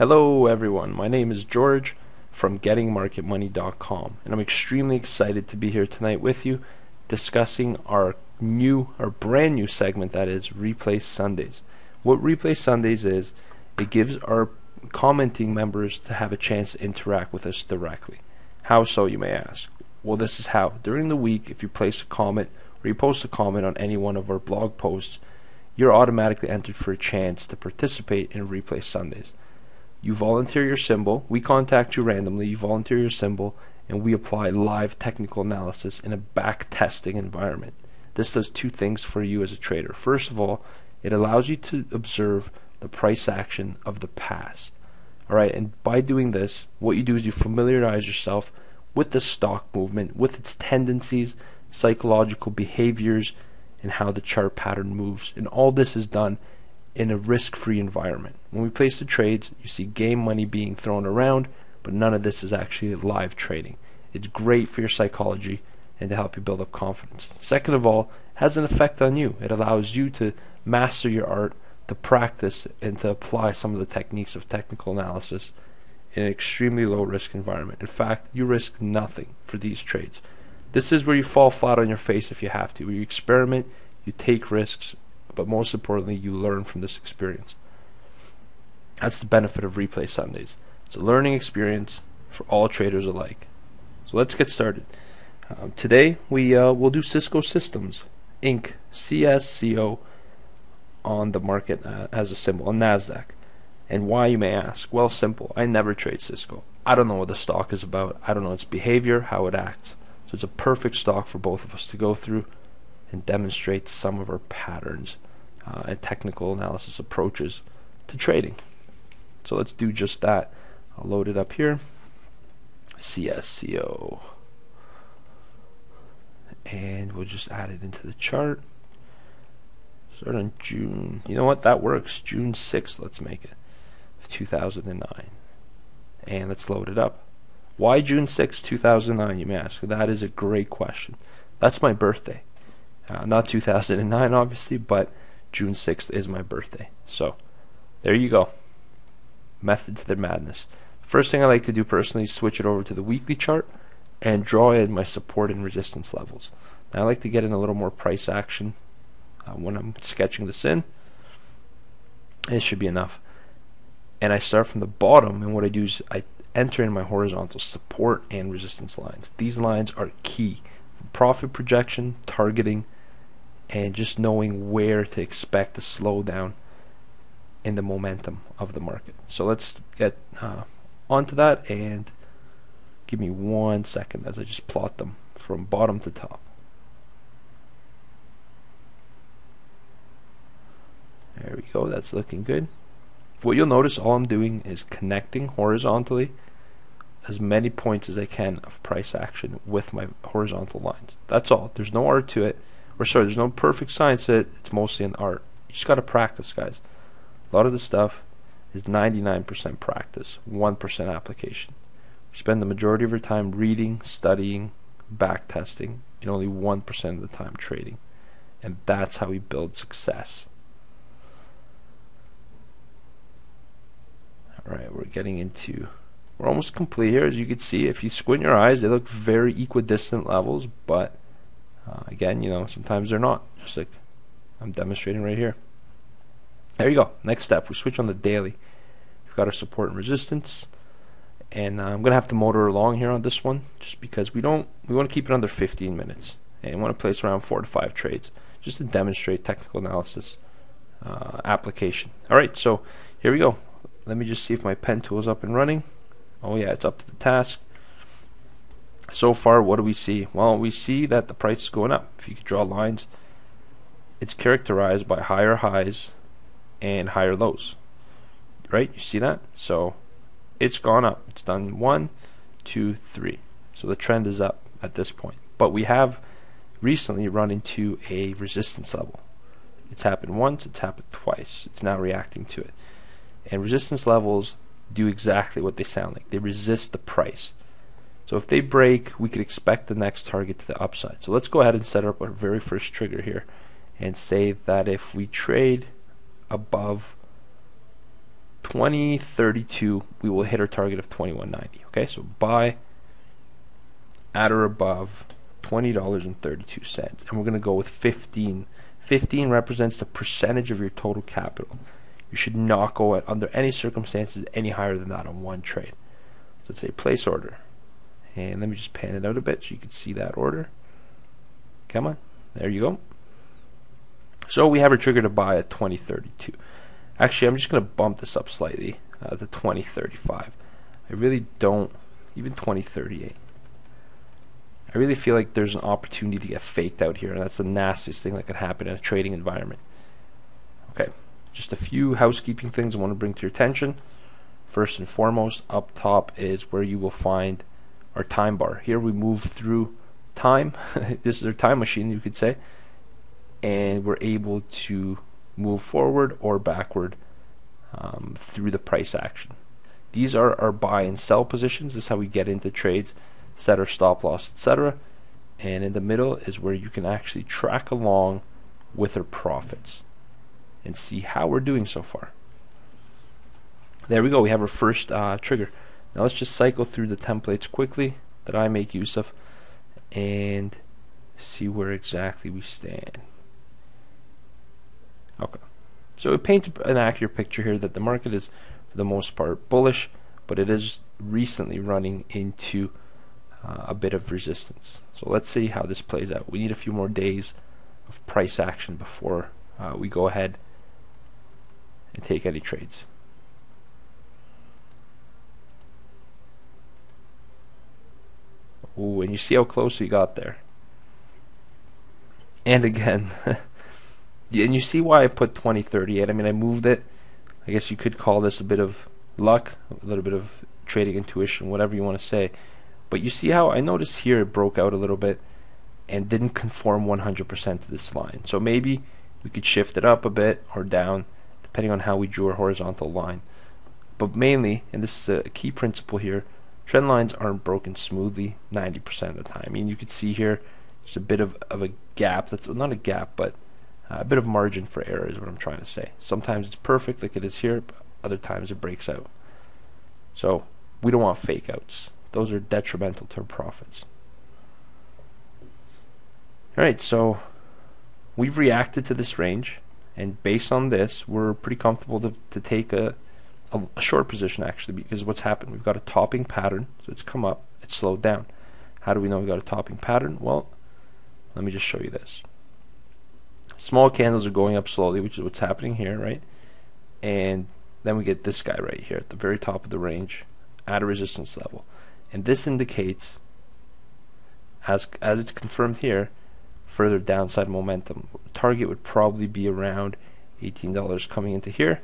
Hello everyone, my name is George from gettingmarketmoney.com, and I'm extremely excited to be here tonight with you discussing our brand new segment, that is Replay Sundays. What Replay Sundays is, it gives our commenting members to have a chance to interact with us directly. How so, you may ask? Well, this is how. During the week, if you place a comment or you post a comment on any one of our blog posts, you're automatically entered for a chance to participate in Replay Sundays. You volunteer your symbol, we contact you randomly, you volunteer your symbol, and we apply live technical analysis in a back testing environment. This does two things for you as a trader. First of all, it allows you to observe the price action of the past. Alright, and by doing this, what you do is you familiarize yourself with the stock movement, with its tendencies, psychological behaviors, and how the chart pattern moves. And all this is done in a risk-free environment. When we place the trades, you see game money being thrown around, but none of this is actually live trading. It's great for your psychology and to help you build up confidence. Second of all, it has an effect on you. It allows you to master your art, to practice, and to apply some of the techniques of technical analysis in an extremely low-risk environment. In fact, you risk nothing for these trades. This is where you fall flat on your face if you have to, where you experiment, you take risks, but most importantly, you learn from this experience. That's the benefit of Replay Sundays. It's a learning experience for all traders alike. So let's get started. Today we'll do CSCO Systems Inc. CSCO on the market as a symbol on NASDAQ. And why, you may ask? Well, simple. I never trade CSCO. I don't know what the stock is about. I don't know its behavior, how it acts. So it's a perfect stock for both of us to go through and demonstrate some of our patterns and technical analysis approaches to trading. So let's do just that. I'll load it up here. CSCO. And we'll just add it into the chart. Start on June. You know what? That works. June 6th, let's make it. 2009. And let's load it up. Why June 6th, 2009, you may ask? That is a great question. That's my birthday. Not 2009, obviously, but June 6th is my birthday. So, there you go. Method to the madness. First thing I like to do personally is switch it over to the weekly chart and draw in my support and resistance levels. Now, I like to get in a little more price action when I'm sketching this in. It should be enough. And I start from the bottom, and what I do is I enter in my horizontal support and resistance lines. These lines are key for profit projection, targeting, and just knowing where to expect a slowdown in the momentum of the market. So let's get onto that, and give me 1 second as I just plot them from bottom to top. There we go, that's looking good. What you'll notice, all I'm doing is connecting horizontally as many points as I can of price action with my horizontal lines. That's all. There's no art to it. There's no perfect science to it. It's mostly an art. You just got to practice, guys. A lot of this stuff is 99% practice, 1% application. We spend the majority of our time reading, studying, back testing, and only 1% of the time trading. And that's how we build success. Alright, we're almost complete here. As you can see, if you squint your eyes, they look very equidistant levels, but again, sometimes they're not, just like I'm demonstrating right here. There you go. Next step, we switch on the daily. We've got our support and resistance, and I'm gonna have to motor along here on this one, just because we want to keep it under 15 minutes, and we want to place around 4 to 5 trades, just to demonstrate technical analysis application. All right, so here we go. Let me just see if my pen tool is up and running. Oh yeah, it's up to the task. So far, what do we see? Well, we see that the price is going up. If you could draw lines, it's characterized by higher highs and higher lows. Right? You see that? So it's gone up. It's done 1, 2, 3. So the trend is up at this point. But we have recently run into a resistance level. It's happened once, it's happened twice. It's now reacting to it. And resistance levels do exactly what they sound like. They resist the price. So if they break, we could expect the next target to the upside. So let's go ahead and set up our very first trigger here and say that if we trade above 2032, we will hit our target of 21.90. Okay, so buy at or above $20.32, and we're going to go with 15. 15 represents the percentage of your total capital. You should not go at, under any circumstances, any higher than that on one trade. So let's say place order, and let me just pan it out a bit so you can see that order. Come on, there you go. So we have a trigger to buy at 2032. Actually, I'm just going to bump this up slightly to 2035. I really don't, even 2038. I really feel like there's an opportunity to get faked out here, and that's the nastiest thing that could happen in a trading environment. Okay, just a few housekeeping things I want to bring to your attention. First and foremost, up top is where you will find our time bar. Here we move through time. This is our time machine, you could say, and we're able to move forward or backward through the price action. These are our buy and sell positions. This is how we get into trades, set our stop loss, etc. And in the middle is where you can actually track along with our profits and see how we're doing so far. There we go. We have our first trigger. Now let's just cycle through the templates quickly that I make use of and see where exactly we stand. Okay, so it paints an accurate picture here that the market is, for the most part, bullish, but it is recently running into a bit of resistance. So let's see how this plays out. We need a few more days of price action before we go ahead and take any trades. Ooh, and you see how close we got there. And again, and you see why I put 2038. I mean, I moved it. I guess you could call this a bit of luck, a little bit of trading intuition, whatever you want to say. But you see how I noticed here it broke out a little bit and didn't conform 100% to this line. So maybe we could shift it up a bit or down depending on how we drew our horizontal line. But mainly, and this is a key principle here, trend lines aren't broken smoothly 90% of the time. I mean, you could see here there's a bit of a gap. That's not a gap, but a bit of margin for error is what I'm trying to say. Sometimes it's perfect like it is here, but other times it breaks out. So we don't want fake outs. Those are detrimental to our profits. Alright, so we've reacted to this range, and based on this, we're pretty comfortable to take a short position actually, because what's happened, we've got a topping pattern, so it's come up, it's slowed down. How do we know we got a topping pattern? Well, let me just show you this. Small candles are going up slowly, which is what's happening here, right? And then we get this guy right here at the very top of the range at a resistance level. And this indicates, as it's confirmed here, further downside momentum. Target would probably be around $18 coming into here.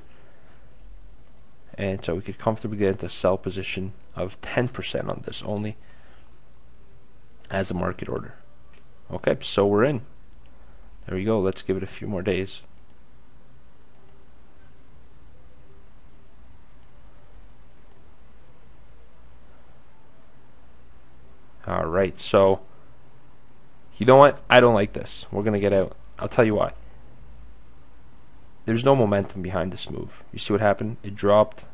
And so we could comfortably get into a sell position of 10% on this only as a market order. Okay, so we're in. There we go. Let's give it a few more days. Alright, so you know what? I don't like this. We're going to get out. I'll tell you why. There's no momentum behind this move. You see what happened? It dropped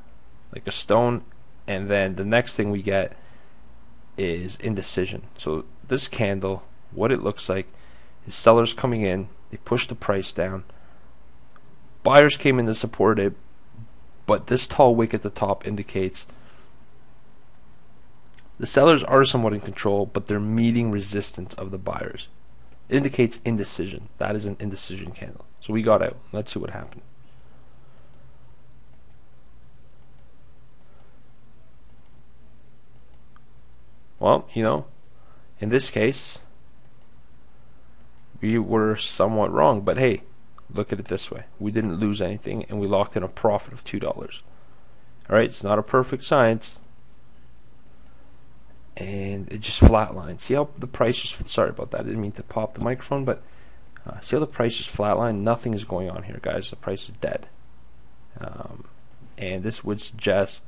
like a stone, and then the next thing we get is indecision. So this candle, what it looks like is sellers coming in, they pushed the price down. Buyers came in to support it, but this tall wick at the top indicates the sellers are somewhat in control, but they're meeting resistance of the buyers. It indicates indecision. That is an indecision candle. So we got out. Let's see what happened. Well, you know, in this case, we were somewhat wrong, but hey, look at it this way. We didn't lose anything, and we locked in a profit of $2. Alright, it's not a perfect science. And it just flatlined. See how the price just, sorry about that, I didn't mean to pop the microphone, but see how the price just flatlined? Nothing is going on here, guys. The price is dead. And this would suggest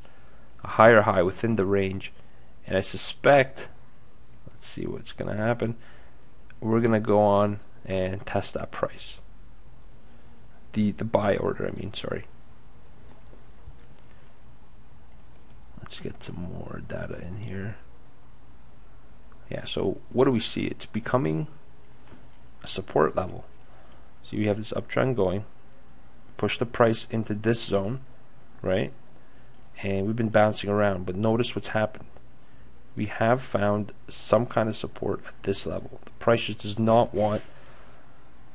a higher high within the range. And I suspect, let's see what's going to happen. We're going to go on and test that price. The buy order, I mean, sorry. Let's get some more data in here. Yeah, so what do we see? It's becoming a support level. So you have this uptrend going, push the price into this zone, right? And we've been bouncing around, but notice what's happened. We have found some kind of support at this level. The price just does not want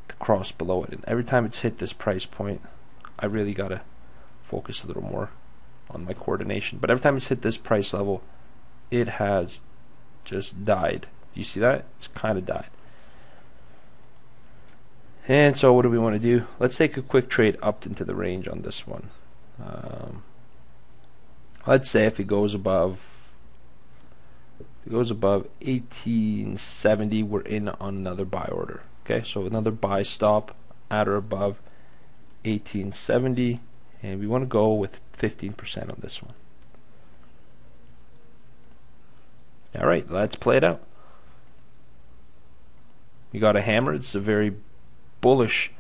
to cross below it, and every time it's hit this price point, I really gotta focus a little more on my coordination. But every time it's hit this price level, it has just died. You see that? It's kind of died. And so what do we want to do? Let's take a quick trade up into the range on this one. Let's say if it goes above 1870, we're in on another buy order. Okay, so another buy stop at or above 1870, and we want to go with 15% on this one. All right, let's play it out. We got a hammer. It's a very bullish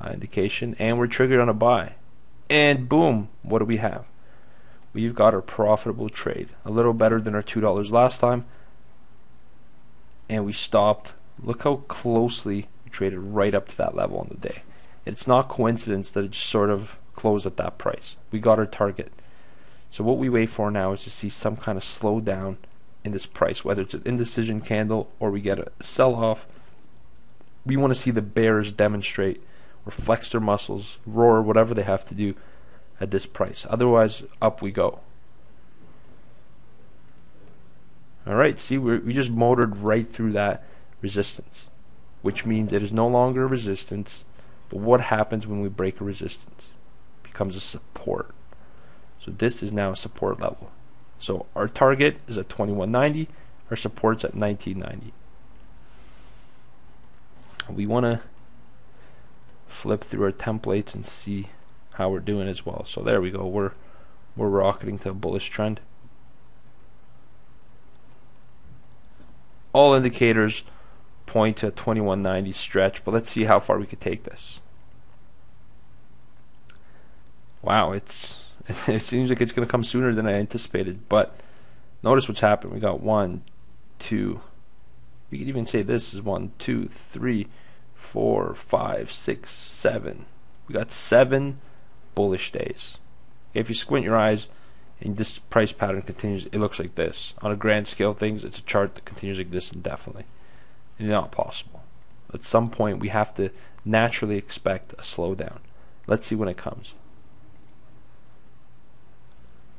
indication, and we're triggered on a buy. And boom, what do we have? We've got a profitable trade, a little better than our $2 last time, and we stopped. Look how closely we traded right up to that level on the day. It's not coincidence that it just sort of closed at that price. We got our target. So what we wait for now is to see some kind of slowdown in this price, whether it's an indecision candle or we get a sell-off. We want to see the bears demonstrate or flex their muscles, roar, whatever they have to do at this price. Otherwise, up we go. Alright, see, we just motored right through that resistance, which means it is no longer a resistance. But what happens when we break a resistance? It becomes a support. So this is now a support level. So our target is at 2190, our support's at 1990. We want to flip through our templates and see how we're doing as well. So there we go, we're rocketing to a bullish trend. All indicators point to a 2190 stretch, but let's see how far we could take this. Wow, it seems like it's going to come sooner than I anticipated, but notice what's happened. We got 1, 2, we could even say this is 1, 2, 3, 4, 5, 6, 7. We got 7 bullish days. If you squint your eyes and this price pattern continues, it looks like this. On a grand scale of things, it's a chart that continues like this indefinitely. It's not possible. At some point, we have to naturally expect a slowdown. Let's see when it comes.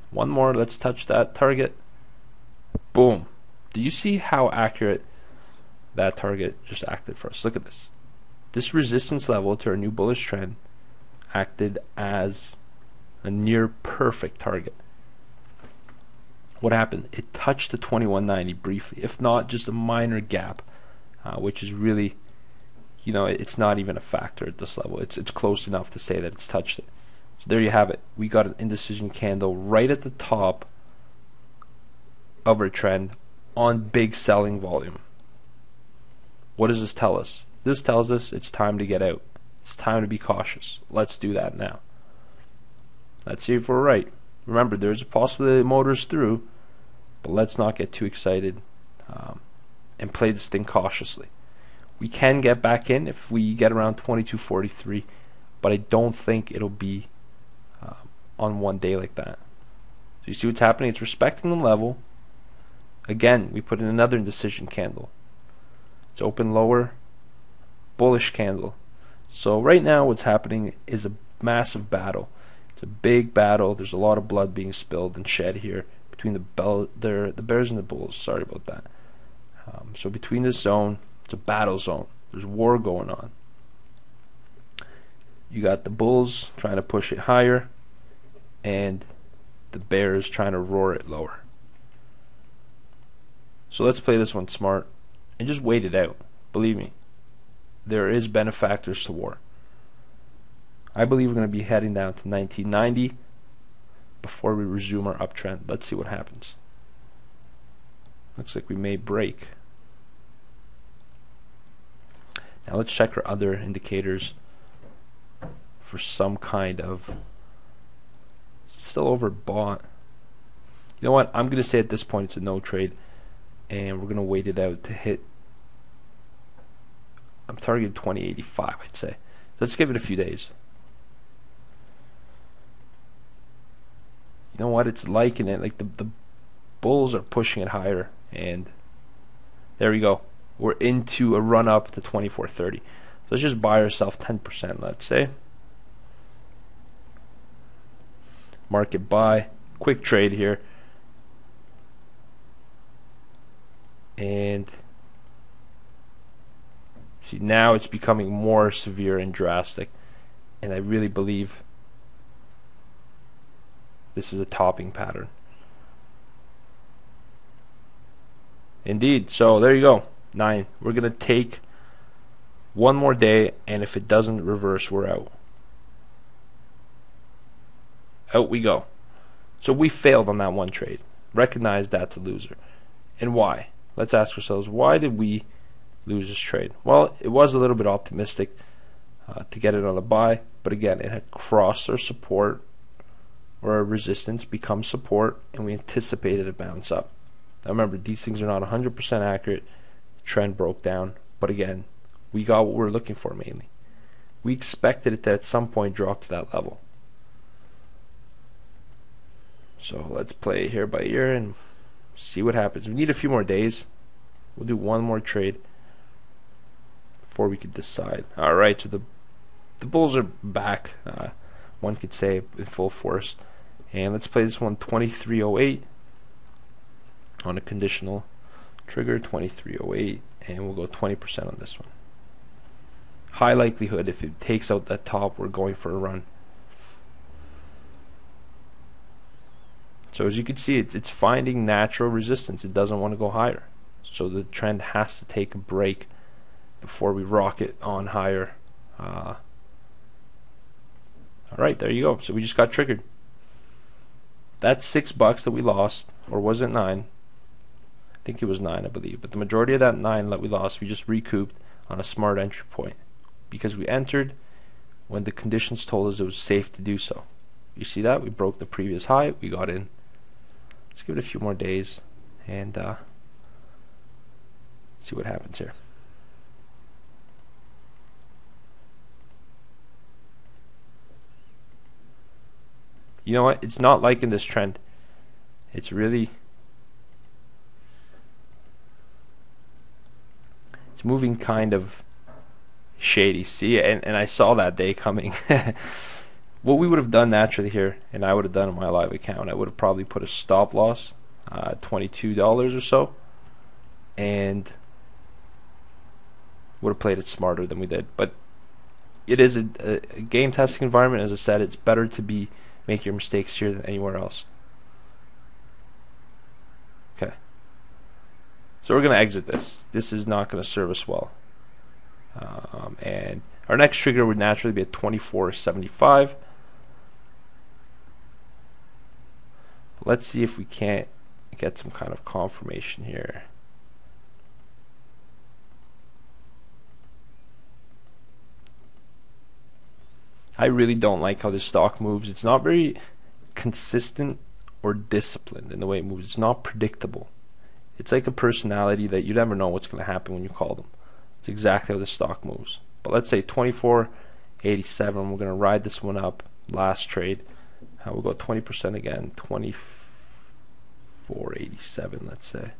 One more, let's touch that target. Boom. Do you see how accurate that target just acted for us? Look at this. This resistance level to our new bullish trend acted as a near perfect target. What happened? It touched the 2190 briefly, if not just a minor gap, which is really, you know, it's not even a factor at this level. It's close enough to say that it's touched it. So there you have it. We got an indecision candle right at the top of our trend on big selling volume. What does this tell us? This tells us it's time to get out. It's time to be cautious. Let's do that now. Let's see if we're right. Remember, there's a possibility it motors through, but let's not get too excited and play this thing cautiously. We can get back in if we get around 2243, but I don't think it'll be on one day like that. So you see what's happening? It's respecting the level. Again, we put in another indecision candle. It's open lower, bullish candle. So right now what's happening is a massive battle. It's a big battle. There's a lot of blood being spilled and shed here between the bears and the bulls. Sorry about that. So between this zone, it's a battle zone. There's war going on. You got the bulls trying to push it higher, and the bears trying to roar it lower. So let's play this one smart and just wait it out. Believe me, there is benefactors to war. I believe we're going to be heading down to 1990 before we resume our uptrend. Let's see what happens. Looks like we may break. Now let's check our other indicators for some kind of still overbought. You know what? I'm going to say at this point it's a no trade, and we're going to wait it out to hit. I'm targeting 2085, I'd say. Let's give it a few days. You know what? It's liking it. Like the bulls are pushing it higher, and there we go. We're into a run up to 24.30. So let's just buy ourselves 10%, let's say. Market buy, quick trade here. And see, now it's becoming more severe and drastic, and I really believe this is a topping pattern. Indeed. So there you go. 9. We're going to take one more day, and if it doesn't reverse, we're out. Out we go. So we failed on that one trade. Recognize that's a loser. And why? Let's ask ourselves, why did we lose this trade? Well, it was a little bit optimistic to get it on a buy, but again, it had crossed our support or our resistance, become support, and we anticipated a bounce up. Now remember, these things are not 100% accurate. Trend broke down, but again, we got what we were looking for mainly. We expected it to at some point drop to that level. So let's play it here by ear and see what happens. We need a few more days. We'll do one more trade before we could decide. Alright, so the bulls are back, one could say, in full force. And let's play this one 2308 on a conditional trigger, 2308, and we'll go 20% on this one. High likelihood, if it takes out that top, we're going for a run. So as you can see, it's finding natural resistance. It doesn't want to go higher. So the trend has to take a break before we rocket on higher. Alright, there you go. So we just got triggered. That's $6 that we lost, or was it 9? I think it was 9, I believe. But the majority of that 9 that we lost, we just recouped on a smart entry point, because we entered when the conditions told us it was safe to do so. You see that? We broke the previous high. We got in. Let's give it a few more days and see what happens here. You know what? It's not liking this trend. It's really... it's moving kind of shady. See? And I saw that day coming. What we would have done naturally here, and I would have done on my live account, I would have probably put a stop loss, $22 or so, and would have played it smarter than we did. But it is a game testing environment. As I said, it's better to be make your mistakes here than anywhere else. Okay. So we're going to exit this. This is not going to serve us well. And our next trigger would naturally be at 24.75. Let's see if we can't get some kind of confirmation here. I really don't like how this stock moves. It's not very consistent or disciplined in the way it moves. It's not predictable. It's like a personality that you never know what's going to happen when you call them. It's exactly how the stock moves. But let's say 24.87. We're going to ride this one up. Last trade. We'll go 20% again. 24.87, let's say.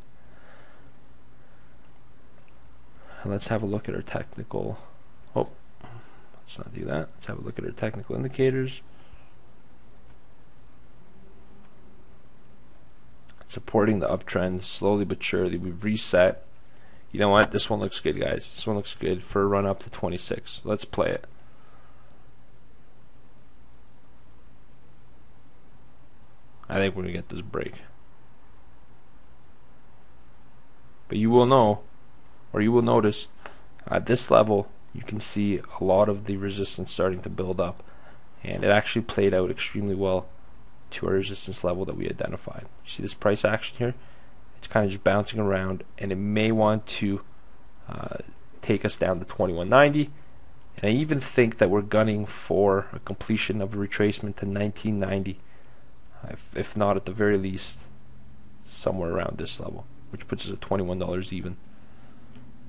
And let's have a look at our technical. Oh, let's not do that. Let's have a look at our technical indicators. Supporting the uptrend slowly but surely. We've reset. You know what? This one looks good, guys. This one looks good for a run up to 26. Let's play it. I think we're going to get this break. But you will know, or you will notice, at this level, you can see a lot of the resistance starting to build up. And it actually played out extremely well to our resistance level that we identified. You see this price action here? It's kind of just bouncing around, and it may want to take us down to 21.90. And I even think that we're gunning for a completion of a retracement to 19.90, if not at the very least somewhere around this level, which puts us at $21 even.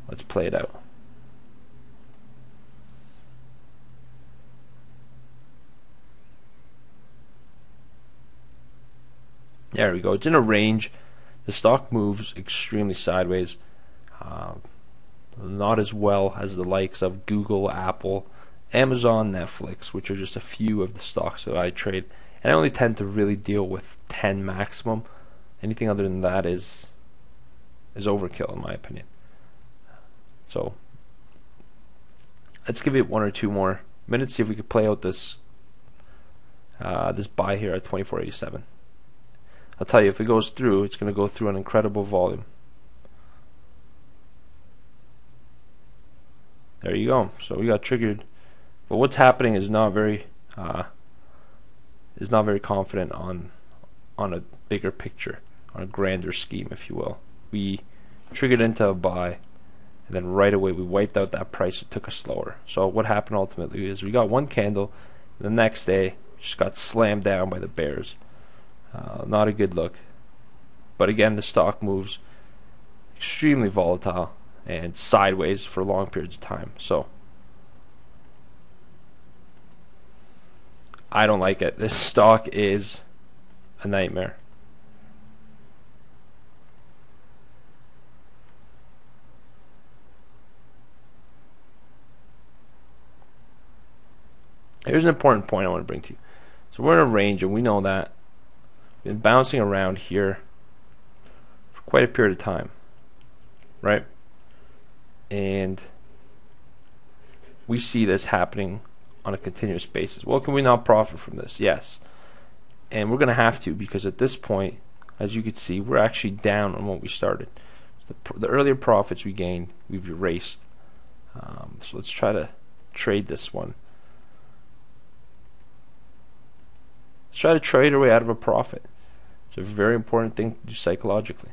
Let's play it out. There we go. It's in a range. The stock moves extremely sideways. Not as well as the likes of Google, Apple, Amazon, Netflix, which are just a few of the stocks that I trade. And I only tend to really deal with 10 maximum. Anything other than that is overkill in my opinion. So let's give it 1 or 2 more minutes, see if we could play out this this buy here at 24.87. I'll tell you, if it goes through, it's going to go through an incredible volume. There you go. So we got triggered, but what's happening is not very confident on a bigger picture, on a grander scheme, if you will. We triggered into a buy, and then right away we wiped out that price. It took us lower. So what happened ultimately is we got one candle, and the next day just got slammed down by the bears. Not a good look. But again, the stock moves extremely volatile and sideways for long periods of time. So I don't like it. This stock is a nightmare. Here's an important point I want to bring to you. So we're in a range, and we know that we've been bouncing around here for quite a period of time, right? And we see this happening on a continuous basis. Well, can we not profit from this? Yes. And we're going to have to, because at this point, as you can see, we're actually down on what we started. The earlier profits we gained, we've erased. So let's try to trade this one. Let's try to trade our way out of a profit. It's a very important thing to do psychologically.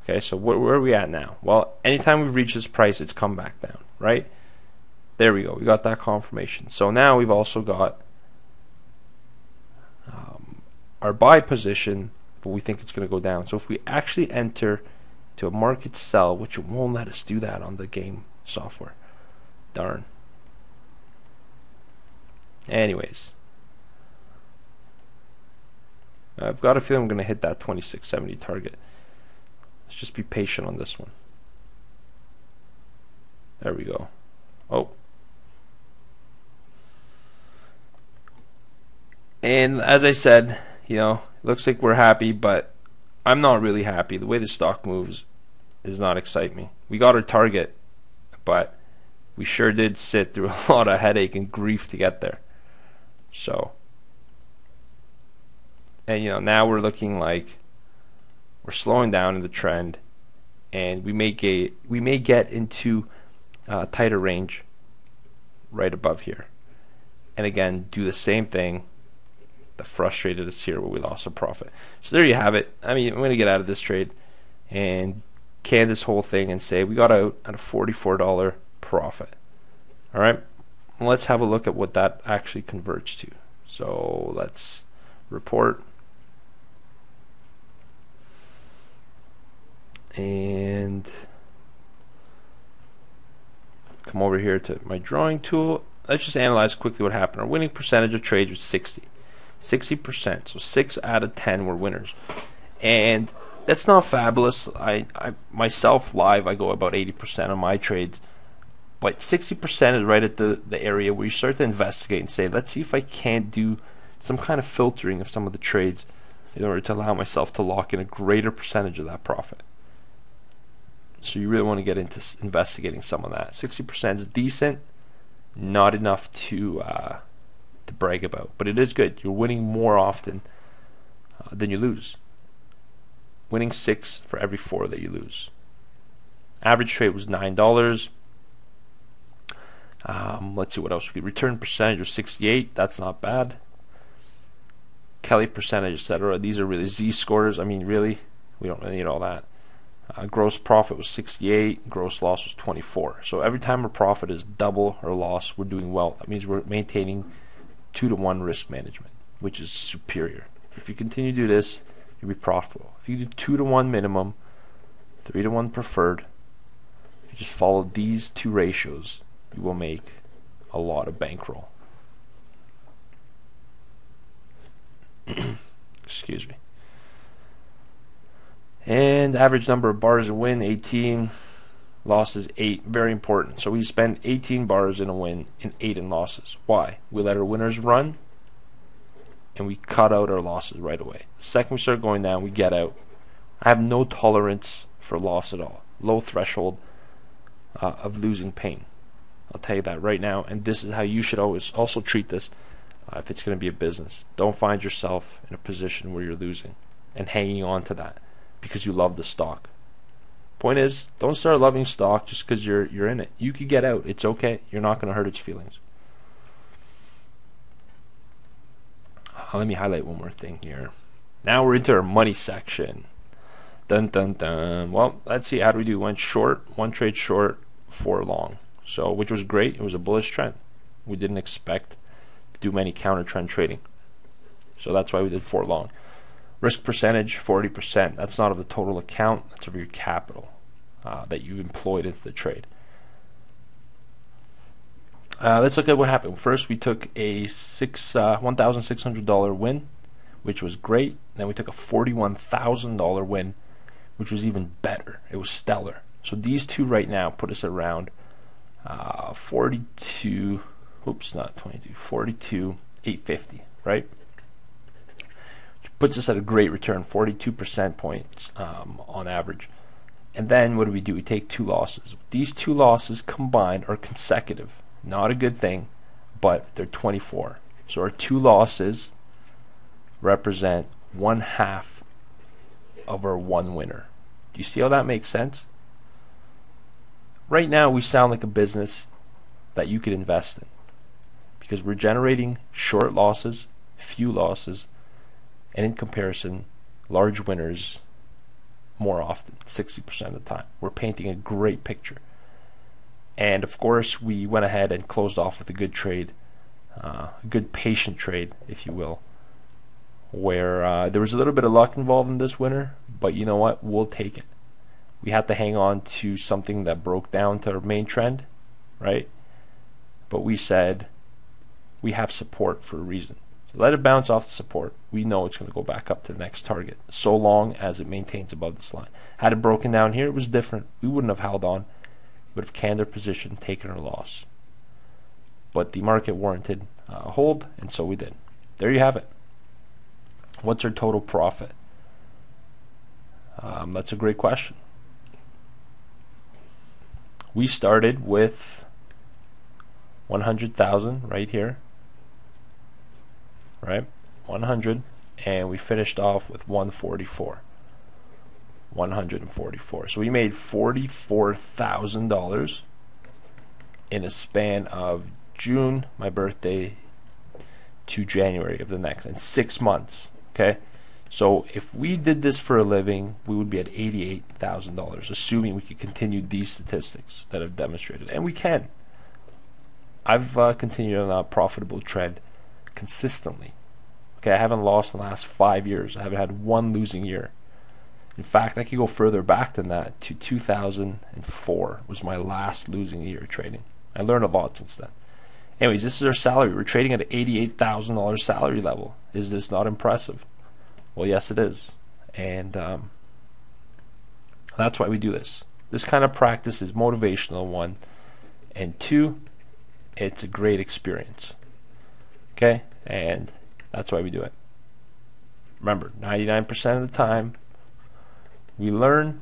Okay, so where are we at now? Well, anytime we've reached this price, it's come back down, right? There we go. We got that confirmation. So now we've also got our buy position, but we think it's going to go down. So if we actually enter to a market sell, which it won't let us do that on the game software. Darn. Anyways, I've got a feeling I'm going to hit that 2670 target. Let's just be patient on this one. There we go. Oh. And as I said, you know, it looks like we're happy, but I'm not really happy. The way the stock moves does not excite me. We got our target, but we sure did sit through a lot of headache and grief to get there. So, and you know, now we're looking like we're slowing down in the trend, and we may get into a tighter range right above here, and again do the same thing that frustrated us here where we lost a profit. So there you have it. I mean, I'm going to get out of this trade and can this whole thing and say we got out at a $44 profit. All right, let's have a look at what that actually converts to. So let's report. And come over here to my drawing tool. Let's just analyze quickly what happened. Our winning percentage of trades was 60%. So 6 out of 10 were winners, and that's not fabulous. I myself live, I go about 80% of my trades, but 60% is right at the area where you start to investigate and say, let's see if I can't do some kind of filtering of some of the trades in order to allow myself to lock in a greater percentage of that profit. So you really want to get into investigating some of that. 60% is decent, not enough to brag about, but it is good. You're winning more often than you lose. Winning 6 for every 4 that you lose. Average trade was $9. Let's see what else we could. Return percentage was 68. That's not bad. Kelly percentage, etc. These are really Z scores. I mean, really, we don't really need all that. Gross profit was 68. Gross loss was 24. So every time our profit is double our loss, we're doing well. That means we're maintaining 2-to-1 risk management, which is superior. If you continue to do this, you'll be profitable. If you do 2-to-1 minimum, 3-to-1 preferred, if you just follow these two ratios, you will make a lot of bankroll. Excuse me. And average number of bars in win, 18. Losses, 8. Very important. So we spend 18 bars in a win and 8 in losses. Why? We let our winners run and we cut out our losses right away. The second we start going down, we get out. I have no tolerance for loss at all. Low threshold of losing pain. I'll tell you that right now. And this is how you should always also treat this if it's going to be a business. Don't find yourself in a position where you're losing and hanging on to that because you love the stock. Point is, don't start loving stock just because you're in it. You could get out. It's okay. You're not going to hurt its feelings. Let me highlight one more thing here. Now we're into our money section. Dun dun dun. Well, let's see. How do we do? Went short, 1 trade short, 4 long. So, which was great. It was a bullish trend. We didn't expect to do many counter trend trading. So that's why we did 4 long. Risk percentage, 40%. That's not of the total account. That's of your capital that you employed into the trade. Let's look at what happened. First, we took a $1,600 win, which was great. Then we took a $41,000 win, which was even better. It was stellar. So these two right now put us around 42. Oops, not 22. 42,850. Right? Puts us at a great return, 42% points on average. And then what do? We take 2 losses. These 2 losses combined are consecutive. Not a good thing, but they're 24. So our 2 losses represent 1/2 of our 1 winner. Do you see how that makes sense? Right now we sound like a business that you could invest in because we're generating short losses, few losses, and in comparison, large winners more often, 60% of the time. We're painting a great picture. And of course, we went ahead and closed off with a good trade, a good patient trade, if you will, where there was a little bit of luck involved in this winner, but you know what? We'll take it. We had to hang on to something that broke down to our main trend, right? But we said we have support for a reason. Let it bounce off the support. We know it's going to go back up to the next target, so long as it maintains above this line. Had it broken down here, it was different. We wouldn't have held on. We would have canned our position, taken our loss. But the market warranted a hold, and so we did. There you have it. What's our total profit? That's a great question. We started with 100,000 right here. Right, 100, and we finished off with 144. So we made $44,000 in a span of June, my birthday, to January of the next, in 6 months. Okay, so if we did this for a living, we would be at $88,000, assuming we could continue these statistics that I've demonstrated, and we can. I've continued on a profitable trend consistently. Okay, I haven't lost in the last 5 years. I haven't had 1 losing year. In fact, I could go further back than that to 2004 was my last losing year trading. I learned a lot since then. Anyways, this is our salary. We're trading at an $88,000 salary level. Is this not impressive? Well, yes, it is. And that's why we do this. This kind of practice is motivational, 1. And 2, it's a great experience. Okay? And that's why we do it. Remember, 99% of the time we learn,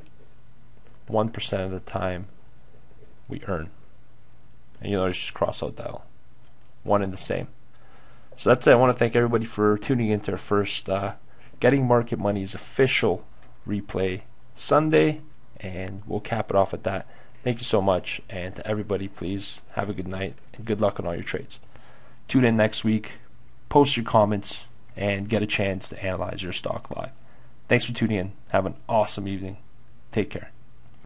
1% of the time we earn. And you notice, just cross out that L. 1 and the same. So that's it. I want to thank everybody for tuning into our first Getting Market Money's official replay Sunday, and we'll cap it off at that. Thank you so much, and to everybody, please have a good night and good luck on all your trades. Tune in next week, post your comments, and get a chance to analyze your stock live. Thanks for tuning in. Have an awesome evening. Take care.